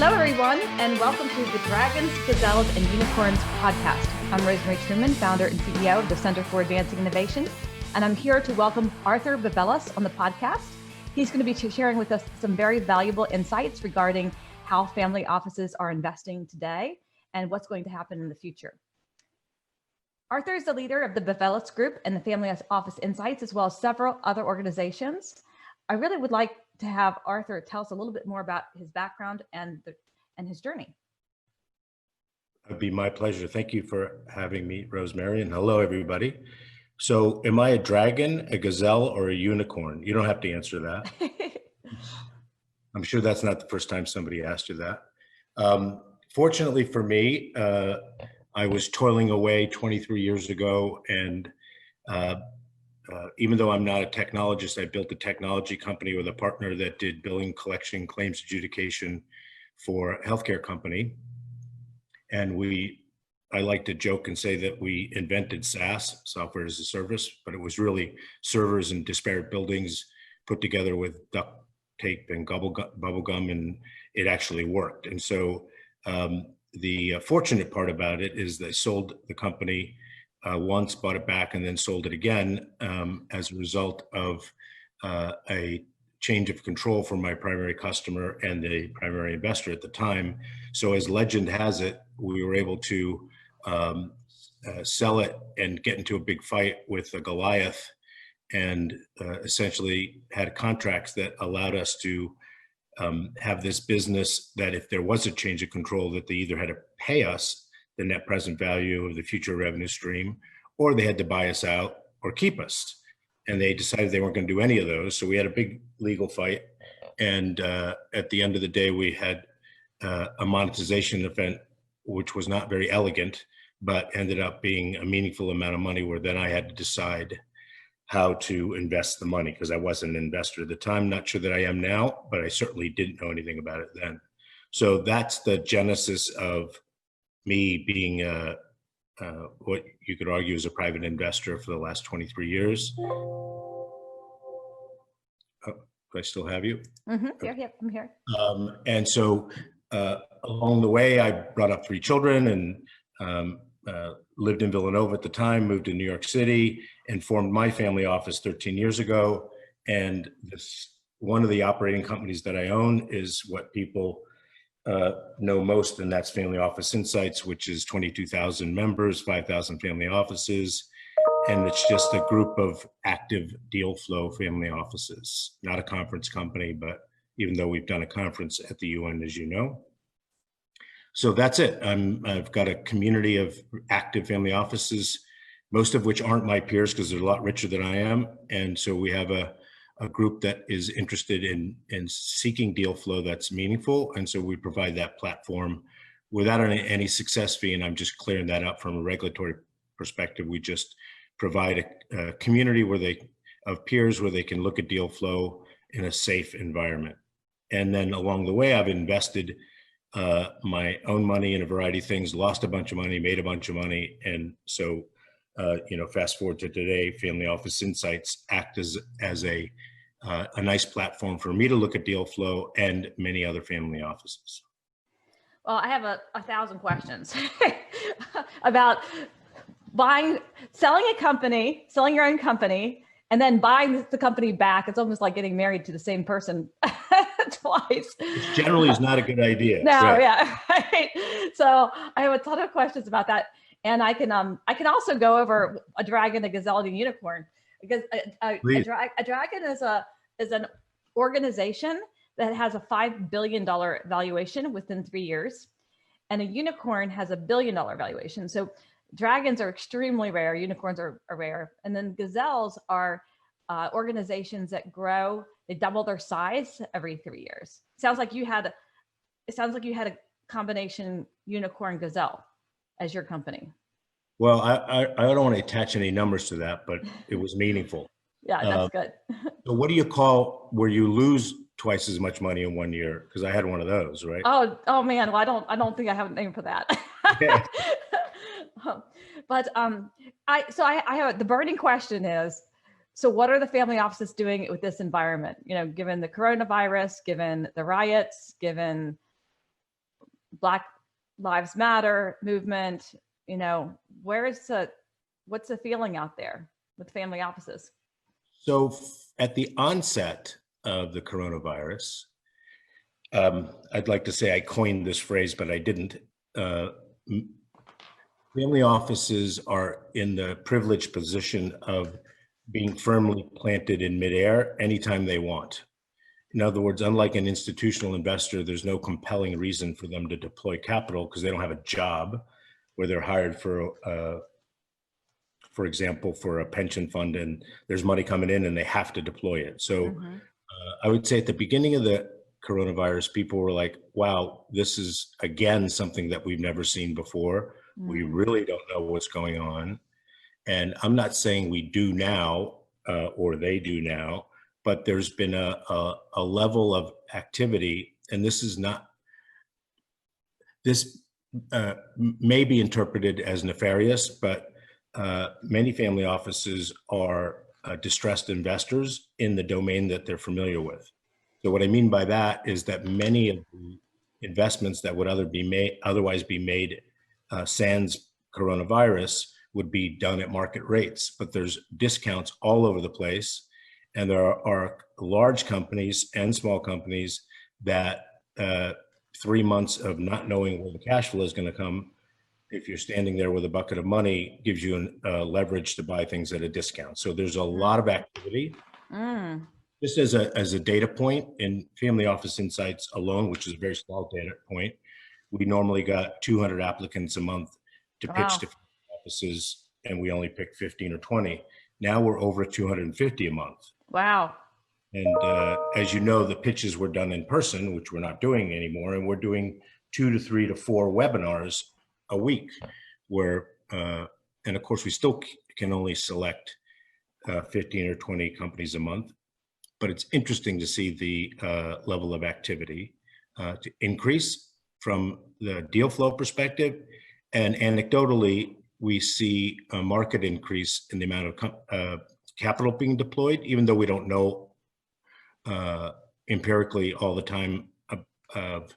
Hello, everyone, and welcome to the Dragons, Gazelles, and Unicorns podcast. I'm Rosemary Truman, founder and CEO of the Center for Advancing Innovation, and I'm here to welcome Arthur Bavelas on the podcast. He's going to be sharing with us some very valuable insights regarding how family offices are investing today and what's going to happen in the future. Arthur is the leader of the Bavelas Group and the Family Office Insights, as well as several other organizations. I really would like to have Arthur tell us a little bit more about his background and his journey. It'd be my pleasure. Thank you for having me, Rosemary, and hello, everybody. So am I a dragon, a gazelle, or a unicorn? You don't have to answer that. I'm sure that's not the first time somebody asked you that. Fortunately for me, I was toiling away 23 years ago, and even though I'm not a technologist, I built a technology company with a partner that did billing, collection, claims adjudication for a healthcare company. And I like to joke and say that we invented SaaS, software as a service, but it was really servers in disparate buildings put together with duct tape and bubble gum, and it actually worked. And so the fortunate part about it is they sold the company once, bought it back, and then sold it again as a result of a change of control from my primary customer and the primary investor at the time. So as legend has it, we were able to sell it and get into a big fight with a Goliath, and essentially had contracts that allowed us to have this business that if there was a change of control, that they either had to pay us the net present value of the future revenue stream, or they had to buy us out or keep us. And they decided they weren't going to do any of those. So we had a big legal fight. And at the end of the day, we had a monetization event, which was not very elegant, but ended up being a meaningful amount of money, where then I had to decide how to invest the money, because I wasn't an investor at the time. Not sure that I am now, but I certainly didn't know anything about it then. So that's the genesis of me being what you could argue is a private investor for the last 23 years. Oh, do I still have you? Mm-hmm. Yeah, I'm here. And so along the way, I brought up 3 children and lived in Villanova at the time, moved to New York City, and formed my family office 13 years ago. And one of the operating companies that I own is what people know most, and that's Family Office Insights, which is 22,000 members, 5,000 family offices. And it's just a group of active deal flow family offices, not a conference company, but even though we've done a conference at the UN, as you know. So that's it. I've got a community of active family offices, most of which aren't my peers because they're a lot richer than I am. And so we have a group that is interested in seeking deal flow that's meaningful. And so we provide that platform without any success fee. And I'm just clearing that up from a regulatory perspective. We just provide a community of peers where they can look at deal flow in a safe environment. And then along the way, I've invested my own money in a variety of things, lost a bunch of money, made a bunch of money. And so fast forward to today, Family Office Insights act as a nice platform for me to look at deal flow and many other family offices. Well, I have 1,000 questions about selling your own company, and then buying the company back. It's almost like getting married to the same person twice. Which generally is not a good idea. No, right. Yeah. Right. So I have a ton of questions about that. And I can also go over a dragon, a gazelle, and a unicorn, because a dragon is an organization that has a $5 billion valuation within 3 years, and a unicorn has a $1 billion valuation. So dragons are extremely rare, unicorns are rare, and then gazelles are organizations that grow. They double their size every 3 years. Sounds like you had a combination unicorn gazelle as your company. Well, I don't want to attach any numbers to that, but it was meaningful. Yeah, that's good. So what do you call where you lose twice as much money in 1 year? Because I had one of those, right? Oh man, well I don't think I have a name for that. Okay. But I have the burning question is, so what are the family offices doing with this environment? Given the coronavirus, given the riots, given Black Lives Matter movement, you know, what's the feeling out there with family offices? So at the onset of the coronavirus, I'd like to say I coined this phrase, but I didn't. Family offices are in the privileged position of being firmly planted in midair anytime they want. In other words, unlike an institutional investor, there's no compelling reason for them to deploy capital because they don't have a job where they're hired for example, for a pension fund, and there's money coming in and they have to deploy it. So I would say at the beginning of the coronavirus, people were like, wow, this is again something that we've never seen before. We really don't know what's going on. And I'm not saying we do now or they do now, but there's been a level of activity, and this may be interpreted as nefarious, but many family offices are distressed investors in the domain that they're familiar with. So what I mean by that is that many of the investments that would otherwise be made sans coronavirus would be done at market rates, but there's discounts all over the place. And there are large companies and small companies that 3 months of not knowing where the cash flow is going to come, if you're standing there with a bucket of money, gives you leverage to buy things at a discount. So there's a lot of activity. Just as a data point, in Family Office Insights alone, which is a very small data point, we normally got 200 applicants a month to pitch to offices, and we only picked 15 or 20. Now we're over 250 a month. Wow. And as you know, the pitches were done in person, which we're not doing anymore. And we're doing 2 to 3 to 4 webinars a week where, and of course we still can only select 15 or 20 companies a month, but it's interesting to see the level of activity to increase from the deal flow perspective. And anecdotally, we see a market increase in the amount of capital being deployed, even though we don't know empirically all the time of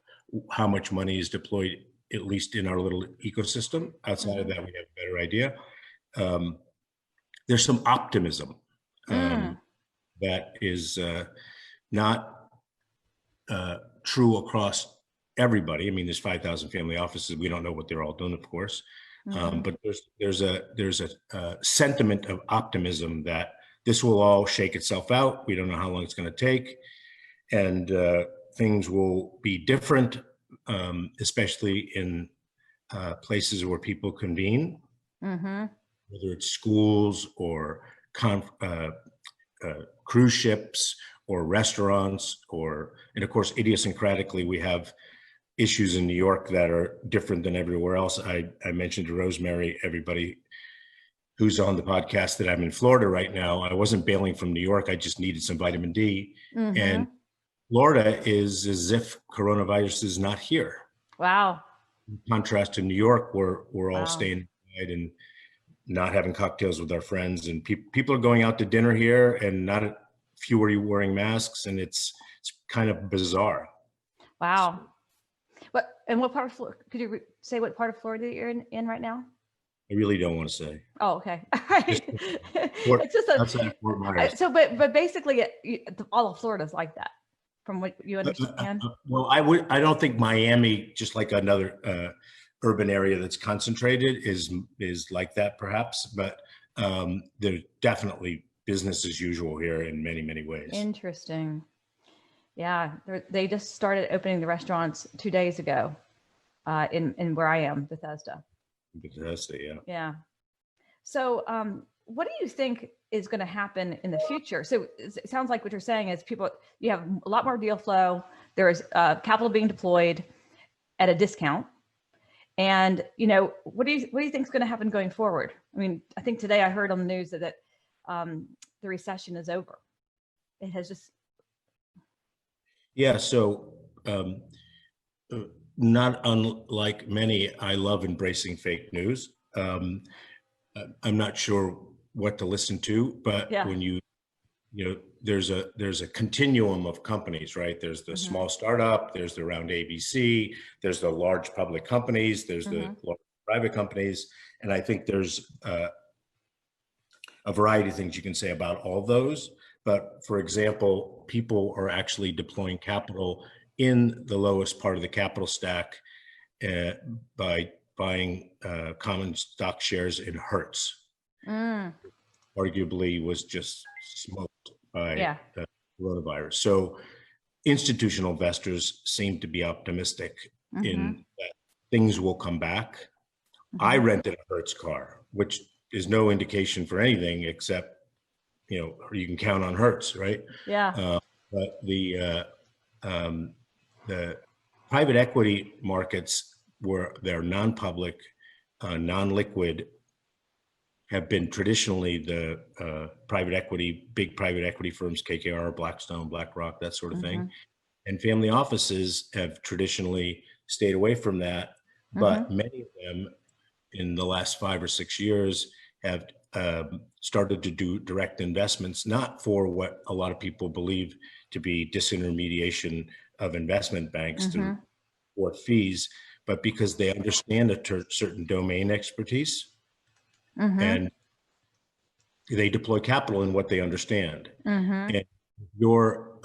how much money is deployed, at least in our little ecosystem. Outside of that, we have a better idea. There's some optimism that is not true across everybody. I mean, there's 5,000 family offices. We don't know what they're all doing, of course. But there's a sentiment of optimism that this will all shake itself out. We don't know how long it's going to take, and things will be different, especially in places where people convene, whether it's schools or cruise ships or restaurants, and of course, idiosyncratically, we have issues in New York that are different than everywhere else. I mentioned to Rosemary, everybody who's on the podcast, that I'm in Florida right now. I wasn't bailing from New York. I just needed some vitamin D. And Florida is as if coronavirus is not here. Wow. In contrast to New York, where we're all staying inside and not having cocktails with our friends. And people are going out to dinner here and not a few are wearing masks. And it's kind of bizarre. Wow. What part of Florida, could you say what part of Florida you're in right now? I really don't want to say. Oh, okay. All right. It's just outside of Fort Myers. So, but basically all of Florida is like that, from what you understand? Well, I don't think Miami, just like another urban area that's concentrated, is like that perhaps, but there's definitely business as usual here in many, many ways. Interesting. Yeah, they just started opening the restaurants 2 days ago in where I am, Bethesda. Bethesda, yeah. Yeah. So what do you think is going to happen in the future? So it sounds like what you're saying is you have a lot more deal flow. There is capital being deployed at a discount. And, what do you think is going to happen going forward? I mean, I think today I heard on the news that the recession is over. It has just... Yeah, so not unlike many, I love embracing fake news. I'm not sure what to listen to, but when you there's a continuum of companies, right? There's the small startup, there's the around ABC, there's the large public companies, there's the large private companies. And I think there's a variety of things you can say about all those. But for example, people are actually deploying capital in the lowest part of the capital stack by buying common stock shares in Hertz. Arguably was just smoked by coronavirus. So institutional investors seem to be optimistic in that things will come back. I rented a Hertz car, which is no indication for anything except, you can count on Hertz, right? Yeah. But the private equity markets they're non-public, non-liquid, have been traditionally the big private equity firms, KKR, Blackstone, BlackRock, that sort of thing. And family offices have traditionally stayed away from that. But many of them in the last 5 or 6 years have started to do direct investments, not for what a lot of people believe to be disintermediation of investment banks to support fees, but because they understand a certain domain expertise. And they deploy capital in what they understand. And your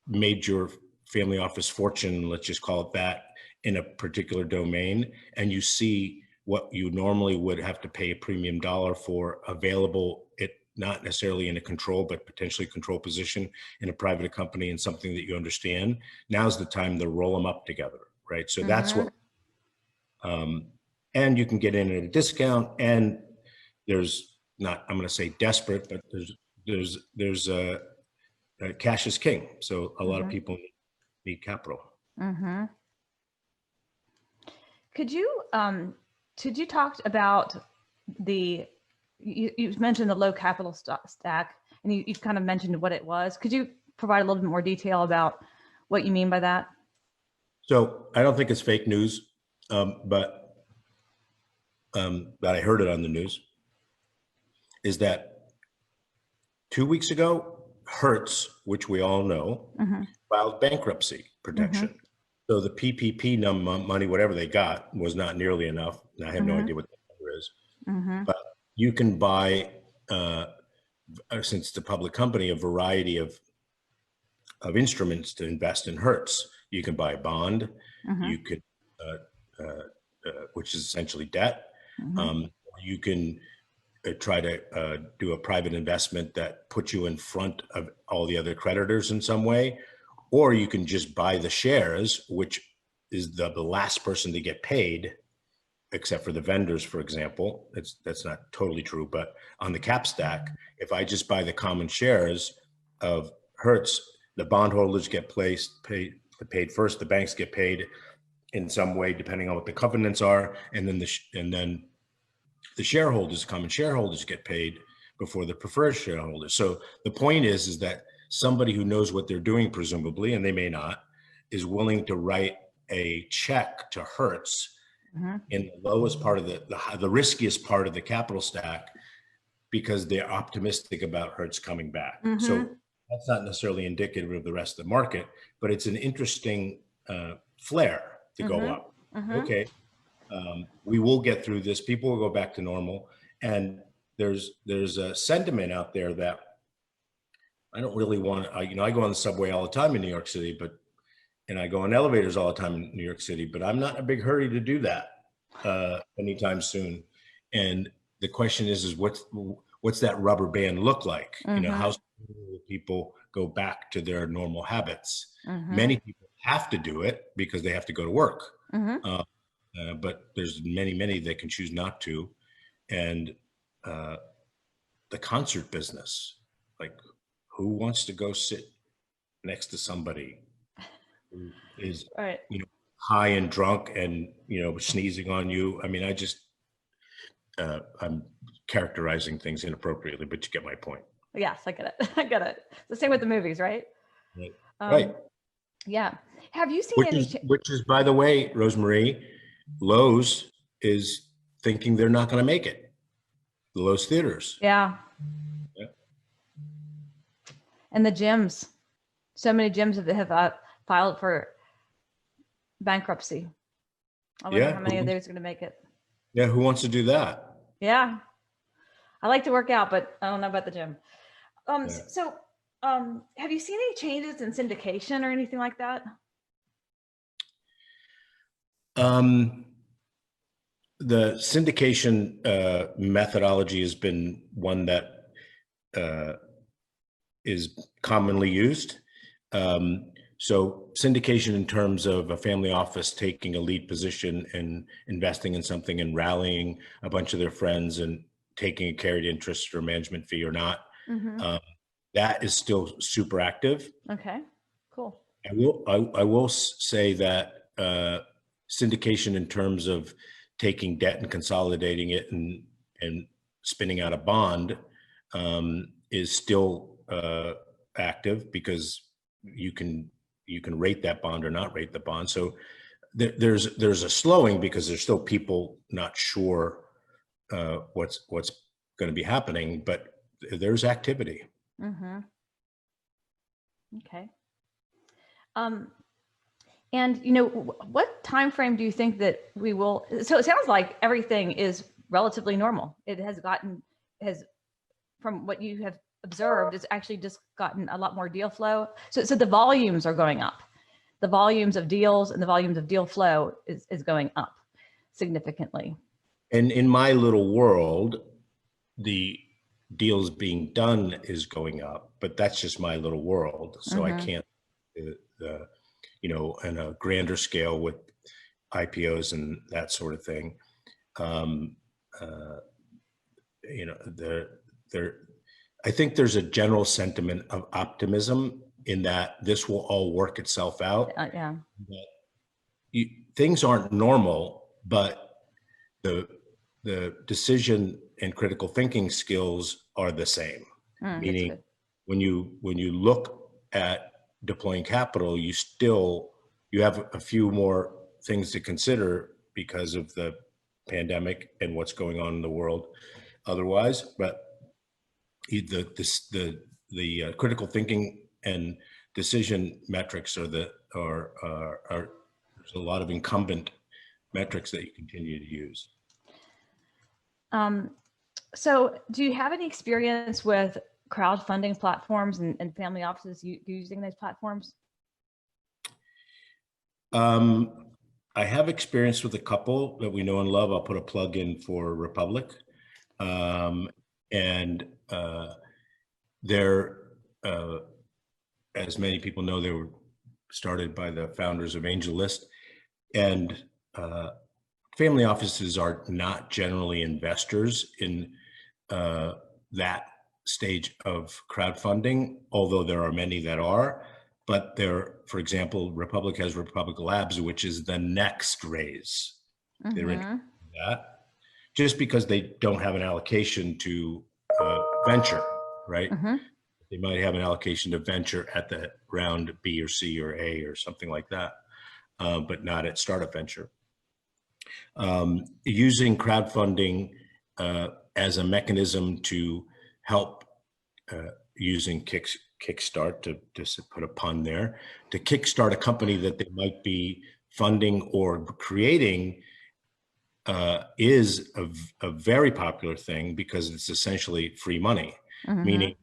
made your family office fortune, let's just call it that, in a particular domain, and you see what you normally would have to pay a premium dollar for available, not necessarily in a control, but potentially control position in a private company and something that you understand. Now's the time to roll them up together, right? So that's what, and you can get in at a discount, and there's not, I'm going to say desperate, but there's cash is king. So a lot of people need capital. Could you talk about you mentioned the low capital stack, and you kind of mentioned what it was. Could you provide a little bit more detail about what you mean by that? So I don't think it's fake news, but I heard it on the news, is that 2 weeks ago, Hertz, which we all know, filed bankruptcy protection. So the PPP money, whatever they got, was not nearly enough. I have no idea what that number is. But you can buy, since it's a public company, a variety of instruments to invest in Hertz. You can buy a bond. You could, which is essentially debt. You can try to do a private investment that puts you in front of all the other creditors in some way, or you can just buy the shares, which is the last person to get paid, except for the vendors, for example. That's not totally true, but on the cap stack, if I just buy the common shares of Hertz, the bondholders get paid first, the banks get paid in some way, depending on what the covenants are, and then the shareholders, common shareholders, get paid before the preferred shareholders. So the point is that somebody who knows what they're doing, presumably, and they may not, is willing to write a check to Hertz in the lowest part of the riskiest part of the capital stack, because they're optimistic about Hertz coming back. So that's not necessarily indicative of the rest of the market, but it's an interesting flare to go up. Okay. We will get through this. People will go back to normal. And there's a sentiment out there that I don't really want to, I go on the subway all the time in New York City, and I go on elevators all the time in New York City, but I'm not in a big hurry to do that anytime soon. And the question is what's that rubber band look like? How soon will people go back to their normal habits? Many people have to do it because they have to go to work. But there's many that can choose not to. And the concert business, like, who wants to go sit next to somebody who is high and drunk and sneezing on you? I mean, I'm characterizing things inappropriately, but you get my point. Yes, I get it. I get it. It's the same with the movies, right? Right. Yeah. Have you seen which is, by the way, Rosemary, Lowe's is thinking they're not going to make it. The Lowe's theaters. Yeah. And the gyms, so many gyms have filed for bankruptcy. I wonder how many of those are going to make it. Yeah, who wants to do that? Yeah, I like to work out, but I don't know about the gym. So have you seen any changes in syndication or anything like that? The syndication methodology has been one that is commonly used. So syndication in terms of a family office taking a lead position and investing in something and rallying a bunch of their friends and taking a carried interest or management fee or not, that is still super active. Okay, cool. I will say that syndication in terms of taking debt and consolidating it and spinning out a bond is still active, because you can rate that bond or not rate the bond. So there's a slowing because there's still people not sure what's going to be happening, but there's activity. Okay. And what time frame do you think that we will? So it sounds like everything is relatively normal. It has from what you have observed, it's actually just gotten a lot more deal flow. So the volumes are going up. The volumes of deals and the volumes of deal flow is going up significantly. And in my little world, the deals being done is going up, but that's just my little world. So I can't, on a grander scale with IPOs and that sort of thing. I think there's a general sentiment of optimism in that this will all work itself out. Yeah. Things aren't normal, but the decision and critical thinking skills are the same. Meaning, when you look at deploying capital, you have a few more things to consider because of the pandemic and what's going on in the world otherwise. But the critical thinking and decision metrics are there's a lot of incumbent metrics that you continue to use. So do you have any experience with crowdfunding platforms and family offices using those platforms? I have experience with a couple that we know and love. I'll put a plug in for Republic. They're, as many people know, they were started by the founders of AngelList. And family offices are not generally investors in that stage of crowdfunding, although there are many that are. But for example, Republic has Republic Labs, which is the next raise. They're in that, just because they don't have an allocation to venture, right? They might have an allocation to venture at the round B or C or A or something like that, but not at startup venture. Using crowdfunding as a mechanism to help, using Kickstart, to just put a pun there, to kickstart a company that they might be funding or creating, is a very popular thing, because it's essentially free money. Meaning,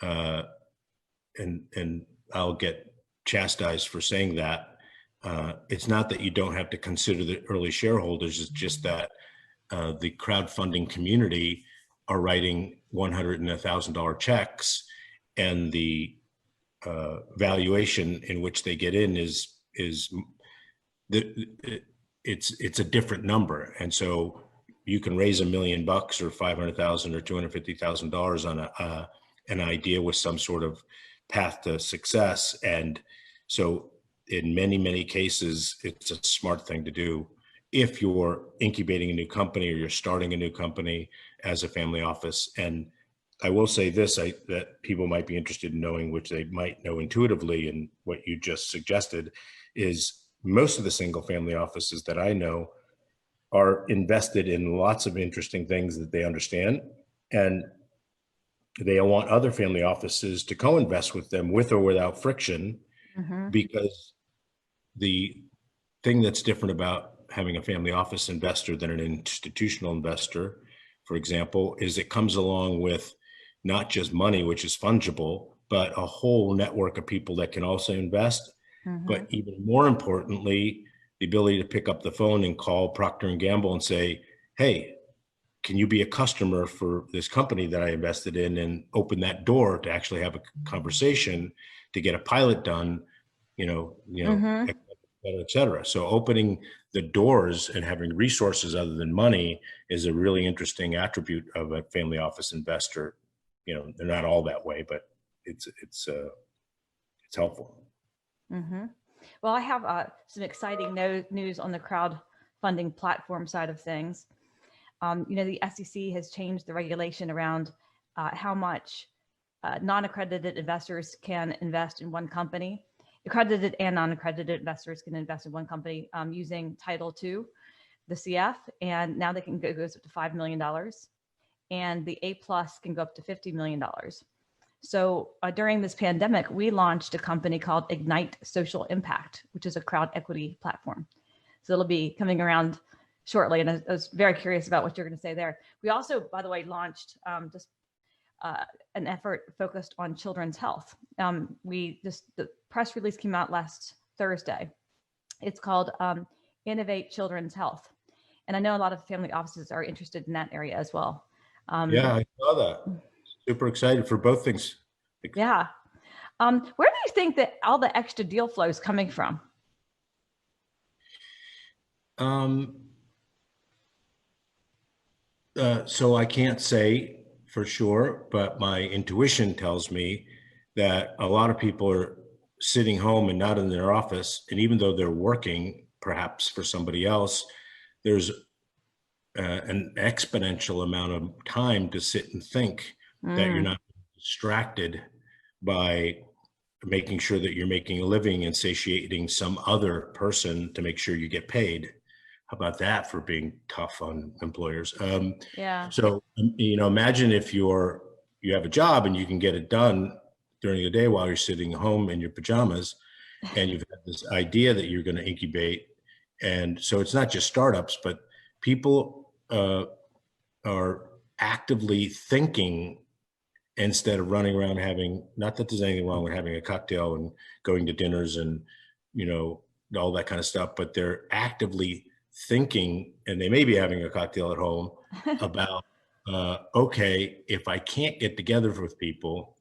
and I'll get chastised for saying that, it's not that you don't have to consider the early shareholders, it's just that the crowdfunding community are writing $100 and $1,000 checks, and the valuation in which they get in it's a different number. And so you can raise $1 million or $500,000 or $250,000 on an idea with some sort of path to success. And so in many, many cases, it's a smart thing to do if you're incubating a new company or you're starting a new company as a family office. And I will say this, that people might be interested in knowing, which they might know intuitively, and what you just suggested, is most of the single family offices that I know are invested in lots of interesting things that they understand. And they want other family offices to co-invest with them with or without friction, because the thing that's different about having a family office investor than an institutional investor, for example, is it comes along with not just money, which is fungible, but a whole network of people that can also invest. But even more importantly, the ability to pick up the phone and call Procter & Gamble and say, hey, can you be a customer for this company that I invested in, and open that door to actually have a conversation to get a pilot done, et cetera. So opening the doors and having resources other than money is a really interesting attribute of a family office investor. They're not all that way, but it's helpful. Well, I have some exciting news on the crowdfunding platform side of things. The SEC has changed the regulation around how much non-accredited investors can invest in one company. Accredited and non-accredited investors can invest in one company using Title II, the CF, and now they can goes up to $5 million, and the A+ can go up to $50 million. So during this pandemic, we launched a company called Ignite Social Impact, which is a crowd equity platform. So it'll be coming around shortly, and I was very curious about what you're going to say there. We also, by the way, launched an effort focused on children's health. The press release came out last Thursday. It's called Innovate Children's Health, and I know a lot of family offices are interested in that area as well. Yeah, I saw that. Super excited for both things. Yeah. Where do you think that all the extra deal flow is coming from? So I can't say for sure, but my intuition tells me that a lot of people are sitting home and not in their office. And even though they're working, perhaps for somebody else, there's an exponential amount of time to sit and think that you're not distracted by making sure that you're making a living and satiating some other person to make sure you get paid. How about that for being tough on employers? Yeah. So, imagine if you have a job and you can get it done during the day while you're sitting home in your pajamas, and you've had this idea that you're going to incubate. And so it's not just startups, but people are actively thinking instead of running around not that there's anything wrong with having a cocktail and going to dinners and, all that kind of stuff, but they're actively thinking, and they may be having a cocktail at home about, okay, if I can't get together with people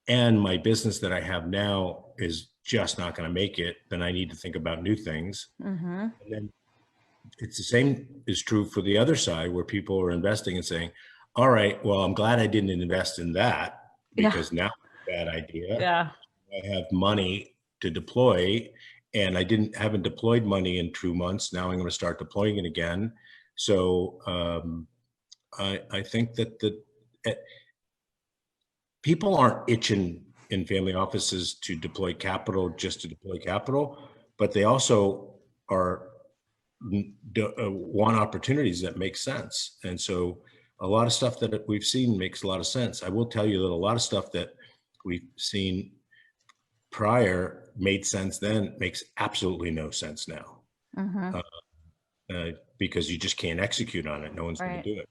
and my business that I have now is just not going to make it, then I need to think about new things. And then it's the same is true for the other side, where people are investing and saying, all right, well, I'm glad I didn't invest in that, because now it's a bad idea. Yeah. I have money to deploy, and I haven't deployed money in 2 months. Now I'm going to start deploying it again. So I think that people aren't itching in family offices to deploy capital just to deploy capital, but they also want opportunities that make sense. And so a lot of stuff that we've seen makes a lot of sense. I will tell you that a lot of stuff that we've seen prior made sense then makes absolutely no sense now, because you just can't execute on it. No one's going to do it.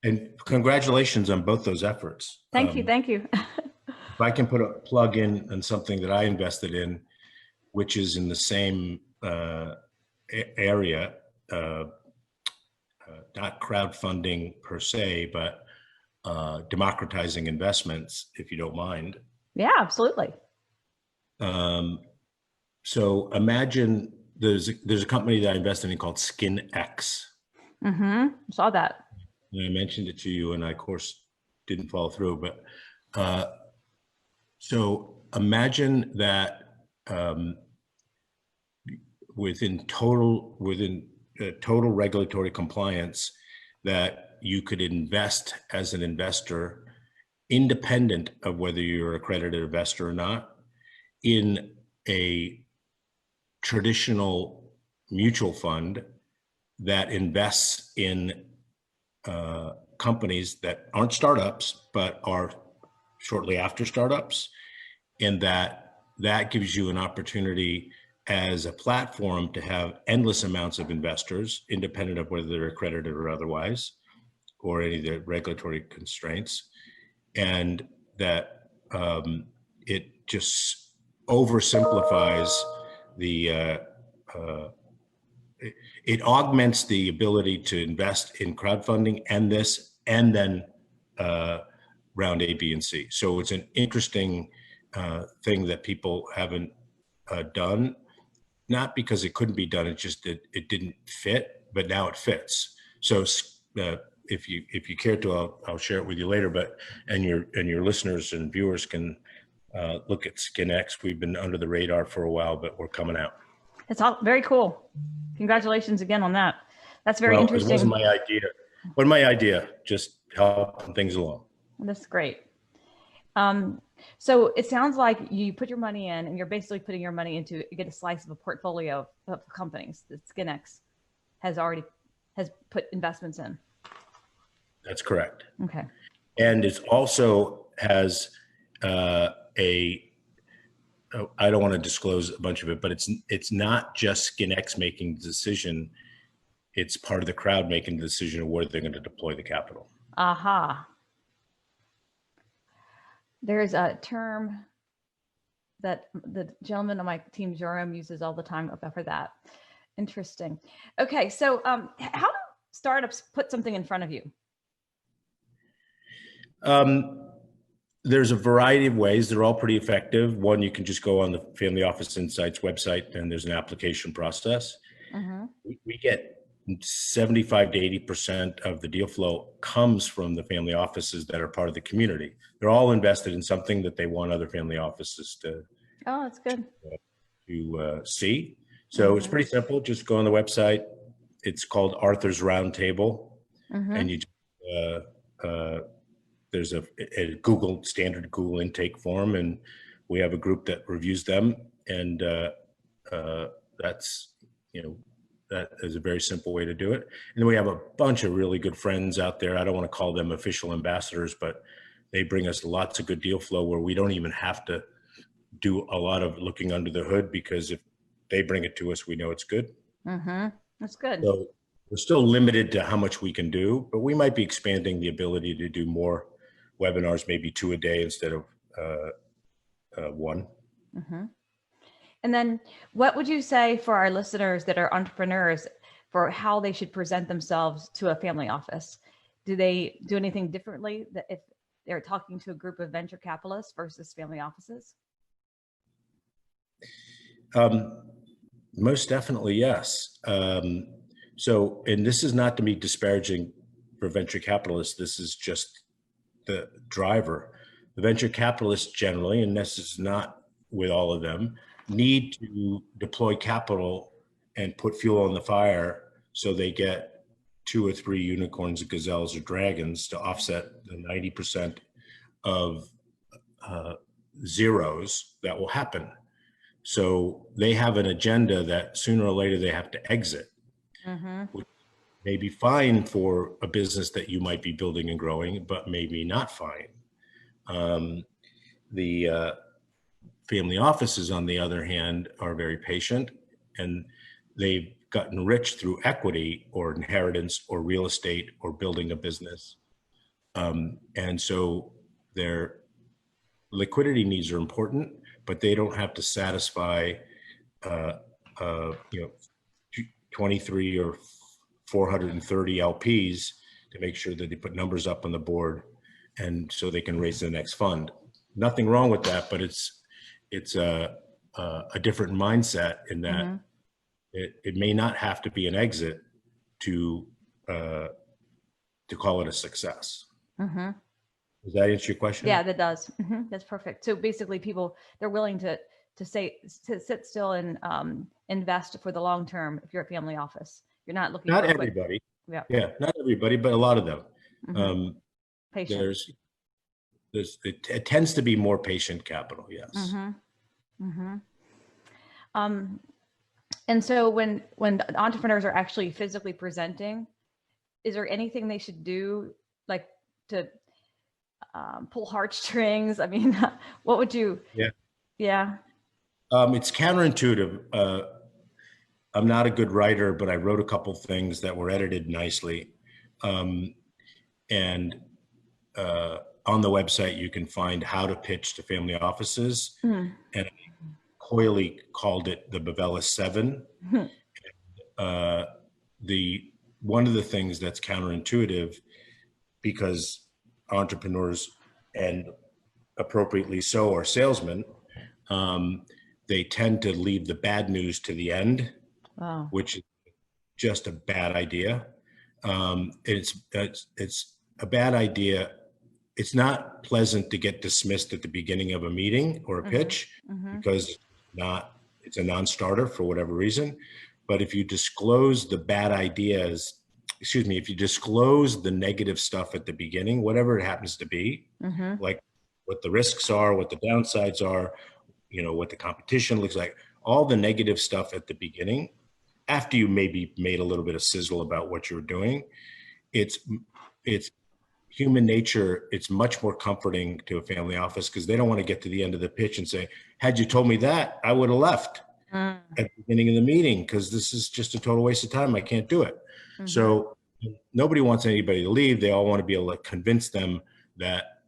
And congratulations on both those efforts. Thank you. Thank you. If I can put a plug in on something that I invested in, which is in the same area, not crowdfunding per se, but democratizing investments, if you don't mind. Yeah, absolutely. So imagine there's a company that I invested in called SkinX. Saw that. And I mentioned it to you, and I, of course, didn't follow through. But so imagine that within total regulatory compliance, that you could invest as an investor, independent of whether you're an accredited investor or not, in a traditional mutual fund that invests in companies that aren't startups, but are shortly after startups, and that gives you an opportunity as a platform to have endless amounts of investors, independent of whether they're accredited or otherwise, or any of the regulatory constraints, and that it just oversimplifies the it augments the ability to invest in crowdfunding and this, and then round A, B, and C. So it's an interesting thing that people haven't done, not because it couldn't be done, it's just that it didn't fit, but now it fits. So if you care to, I'll share it with you later, but and your listeners and viewers can look at SkinX. We've been under the radar for a while, but we're coming out. It's all very cool. Congratulations again on that. That's very interesting. It wasn't my idea. What my idea, just helping things along. That's great. So it sounds like you put your money in, and you're basically putting your money into get a slice of a portfolio of companies that SkinX has put investments in. That's correct. Okay. And it also has I don't want to disclose a bunch of it, but it's not just SkinX making the decision. It's part of the crowd making the decision of where they're going to deploy the capital. Aha. There's a term that the gentleman on my team, Jerome, uses all the time for that. Interesting. Okay, so how do startups put something in front of you? There's a variety of ways. They're all pretty effective. One, you can just go on the Family Office Insights website, and there's an application process. We get 75 to 80% of the deal flow comes from the family offices that are part of the community. They're all invested in something that they want other family offices to. Oh, that's good. To see. So it's pretty simple. Just go on the website. It's called Arthur's Roundtable, and you there's a standard Google intake form, and we have a group that reviews them, and that's that is a very simple way to do it. And then we have a bunch of really good friends out there. I don't want to call them official ambassadors, but they bring us lots of good deal flow where we don't even have to do a lot of looking under the hood, because if they bring it to us, we know it's good. That's good. So we're still limited to how much we can do, but we might be expanding the ability to do more webinars, maybe 2 a day instead of 1. And then what would you say for our listeners that are entrepreneurs for how they should present themselves to a family office? Do they do anything differently that if they're talking to a group of venture capitalists versus family offices? Most definitely, yes. So, and this is not to be disparaging for venture capitalists. This is just the driver. The venture capitalists generally, and this is not with all of them, need to deploy capital and put fuel on the fire so they get 2 or 3 unicorns, gazelles, or dragons to offset the 90% of zeros that will happen. So they have an agenda that sooner or later they have to exit, which may be fine for a business that you might be building and growing, but maybe not fine. The family offices, on the other hand, are very patient, and they've gotten rich through equity or inheritance or real estate or building a business. And so their liquidity needs are important, but they don't have to satisfy 23 or 430 LPs to make sure that they put numbers up on the board, and so they can raise the next fund. Nothing wrong with that, but it's a different mindset in that it may not have to be an exit to call it a success. Does that answer your question? Yeah, that does. That's perfect. So basically, people, they're willing to sit still and invest for the long term. If you're a family office, you're not looking. Not everybody. Yeah, not everybody, but a lot of them. Patient. It tends to be more patient capital. Yes. And so when entrepreneurs are actually physically presenting, is there anything they should do, like to pull heartstrings? I mean, what would you? Yeah. Yeah. It's counterintuitive. I'm not a good writer, but I wrote a couple things that were edited nicely. And on the website, you can find how to pitch to family offices. And I coyly called it the Bavelas 7. One of the things that's counterintuitive, because entrepreneurs, and appropriately so, are salesmen, they tend to leave the bad news to the end, which is just a bad idea. It's a bad idea. It's not pleasant to get dismissed at the beginning of a meeting or a pitch, because it's a non-starter for whatever reason. But if you disclose the bad ideas, if you disclose the negative stuff at the beginning, whatever it happens to be, like what the risks are, what the downsides are, what the competition looks like, all the negative stuff at the beginning, after you maybe made a little bit of sizzle about what you're doing, it's human nature. It's much more comforting to a family office, because they don't want to get to the end of the pitch and say, had you told me that, I would have left at the beginning of the meeting, because this is just a total waste of time. I can't do it. So nobody wants anybody to leave. They all want to be able to convince them that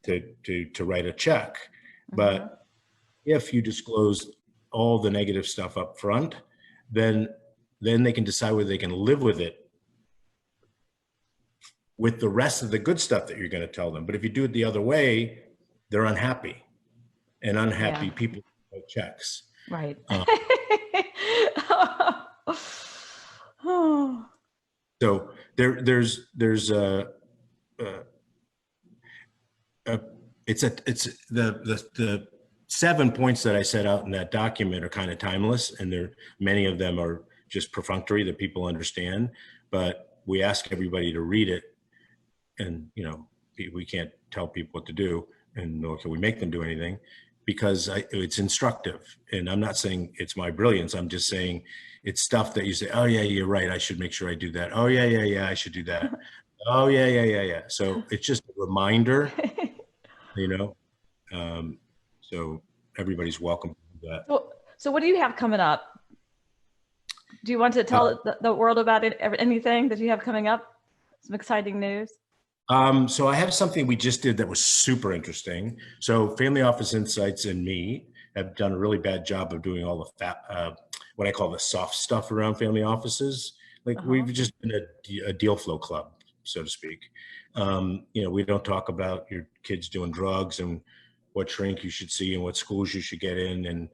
to write a check. But if you disclose all the negative stuff up front, then they can decide whether they can live with it, with the rest of the good stuff that you're going to tell them. But if you do it the other way, they're unhappy, and unhappy people write checks. Right. So there's the 7 points that I set out in that document are kind of timeless, and many of them are just perfunctory that people understand, but we ask everybody to read it, and we can't tell people what to do, and nor can we make them do anything, because it's instructive. And I'm not saying it's my brilliance. I'm just saying it's stuff that you say, oh yeah, you're right, I should make sure I do that. Oh yeah, I should do that. Oh yeah. So it's just a reminder, so everybody's welcome to do that. So what do you have coming up? Do you want to tell the world about it? Anything that you have coming up? Some exciting news? So I have something we just did that was super interesting. So Family Office Insights and me have done a really bad job of doing all the what I call the soft stuff around family offices. Like we've just been a deal flow club, so to speak. We don't talk about your kids doing drugs and what shrink you should see and what schools you should get in, and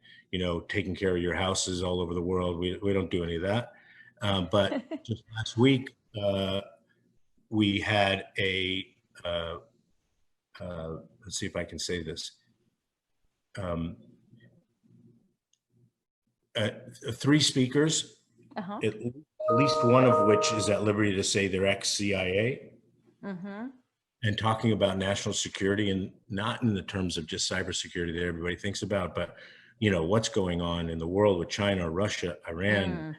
taking care of your houses all over the world. We don't do any of that. But just last week, we had let's see if I can say this. 3 speakers, at least one of which is at liberty to say they're ex-CIA, and talking about national security, and not in the terms of just cybersecurity that everybody thinks about, but what's going on in the world with China, Russia, Iran,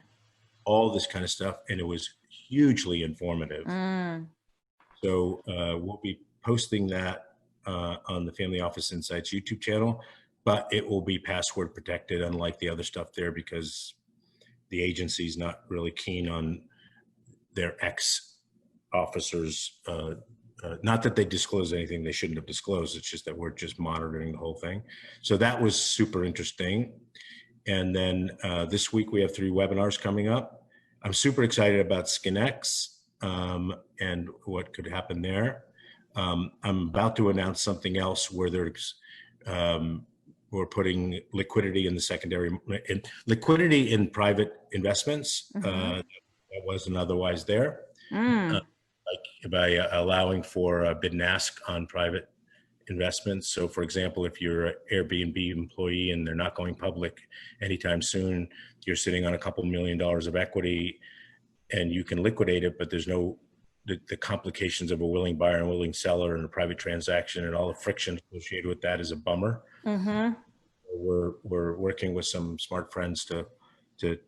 all this kind of stuff. And it was hugely informative. So we'll be posting that on the Family Office Insights YouTube channel, but it will be password protected, unlike the other stuff there, because the agency's not really keen on their ex-officers. Not that they disclose anything they shouldn't have disclosed. It's just that we're just monitoring the whole thing. So that was super interesting. And then this week we have 3 webinars coming up. I'm super excited about SkinX and what could happen there. I'm about to announce something else where we're putting liquidity in the secondary, liquidity in private investments that wasn't otherwise there. Like by allowing for a bid and ask on private investments. So for example, if you're an Airbnb employee and they're not going public anytime soon, you're sitting on a couple $1 million of equity and you can liquidate it, but there's no, the complications of a willing buyer and willing seller and a private transaction and all the friction associated with that is a bummer. We're working with some smart friends to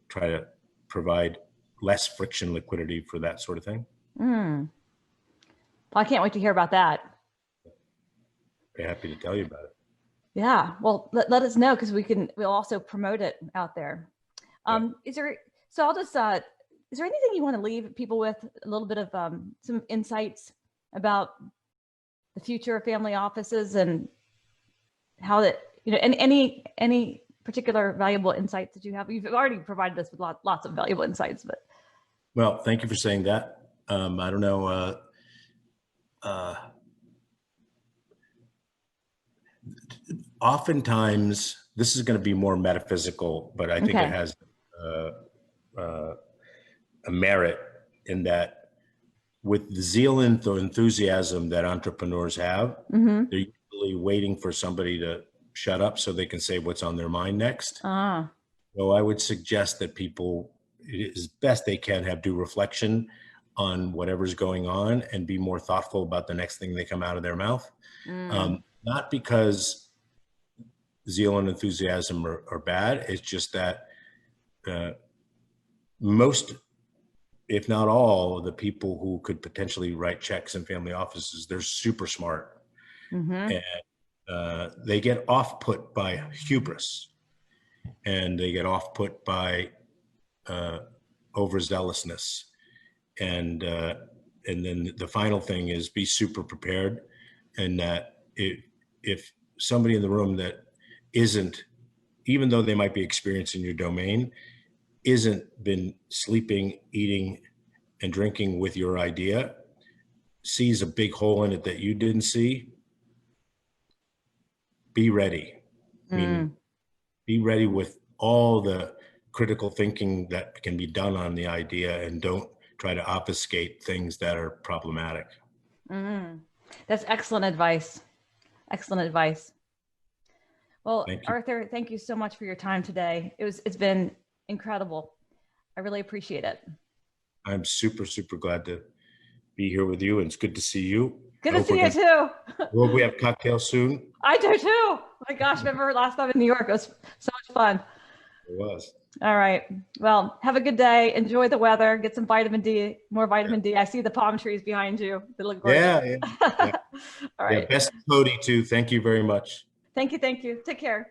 try to provide less friction liquidity for that sort of thing. Well, I can't wait to hear about that. Very happy to tell you about it. Yeah, well, let us know, because we'll also promote it out there. Is there anything you want to leave people with, a little bit of some insights about the future of family offices and how that, any particular valuable insights that you have? You've already provided us with lots of valuable insights, but. Well, thank you for saying that. I don't know. Oftentimes, this is going to be more metaphysical, but I think it has a merit in that, with the zeal and the enthusiasm that entrepreneurs have, they're usually waiting for somebody to shut up so they can say what's on their mind next. So I would suggest that people, as best they can, have due reflection on whatever's going on and be more thoughtful about the next thing they come out of their mouth. Not because zeal and enthusiasm are bad. It's just that most, if not all, the people who could potentially write checks in family offices, they're super smart. And they get off-put by hubris, and they get off-put by overzealousness. And then the final thing is, be super prepared. And that if somebody in the room that isn't, even though they might be experienced in your domain, isn't been sleeping, eating, and drinking with your idea, sees a big hole in it that you didn't see, be ready. I mean, be ready with all the critical thinking that can be done on the idea, and don't try to obfuscate things that are problematic. That's excellent advice. Excellent advice. Well, Arthur, thank you so much for your time today. It's been incredible. I really appreciate it. I'm super, super glad to be here with you, and it's good to see you. Good to see you too. Will we have cocktails soon? I do too. Oh my gosh, remember last time in New York? It was so much fun. It was. All right. Well, have a good day. Enjoy the weather. Get some vitamin D, more vitamin D. I see the palm trees behind you. They look gorgeous. Yeah. All right. Yeah, best Cody too. Thank you very much. Thank you. Take care.